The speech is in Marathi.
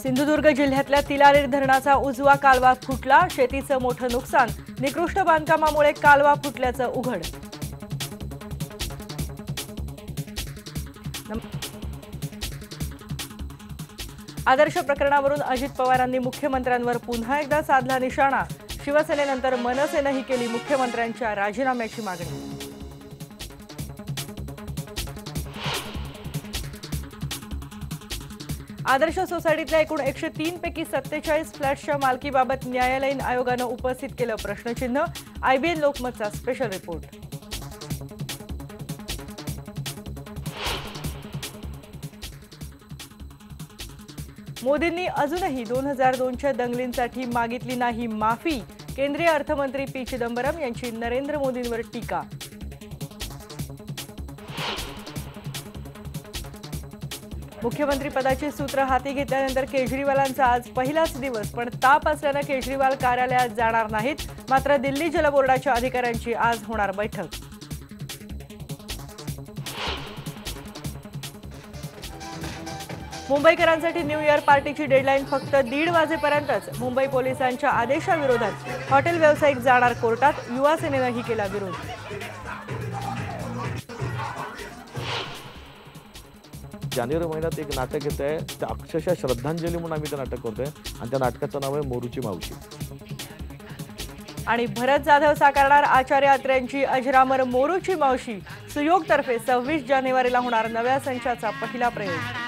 सिंधुदुर्ग जिल्ह्यातल्या तिलारी धरणाचा उजवा कालवा फुटला, शेतीचं मोठं नुकसान, निकृष्ट बांधकामामुळे कालवा फुटल्याचं उघड। आदर्श प्रकरणावरून अजित पवारांनी मुख्यमंत्र्यांवर पुन्हा एकदा साधला निशाणा, शिवसेनेनंतर मनसेनेही केली मुख्यमंत्र्यांच्या राजीनाम्याची मागणी। आदर्श सोसायटीतल्या एकूण 103 पैकी 47 फ्लॅट्सच्या मालकीबाबत न्यायालयीन आयोगानं उपस्थित केलं प्रश्नचिन्ह, आयबीएन लोकमतचा स्पेशल रिपोर्ट। मोदींनी अजूनही 2002च्या दंगलींसाठी मागितली नाही माफी, केंद्रीय अर्थमंत्री पी चिदंबरम यांची नरेंद्र मोदींवर टीका। मुख्यमंत्री पदाची सूत्र हाती घेतल्यानंतर केजरीवालांचा आज पहिलाच दिवस, पण ताप असल्यानं केजरीवाल कार्यालयात जाणार नाहीत। मात्र दिल्ली जलबोर्डाच्या अधिकाऱ्यांची आज होणार बैठक। मुंबईकरांसाठी न्यू इयर पार्टीची डेडलाईन फक्त 1:30 वाजेपर्यंतच। मुंबई पोलिसांच्या आदेशाविरोधात हॉटेल व्यावसायिक जाणार कोर्टात, युवा सेनेनंही केला विरोध। जानेवारी महिन्यात एक नाटक येत आहे, ते अक्षरशः श्रद्धांजली म्हणून आम्ही ते नाटक करतोय आणि त्या नाटकाचं नाव आहे मोरूची मावशी। आणि भरत जाधव साकारणार आचार्य अत्रेंची अजरामर मोरूची मावशी। सुयोगतर्फे 26 जानेवारीला होणार नव्या संचाचा पहिला प्रयोग।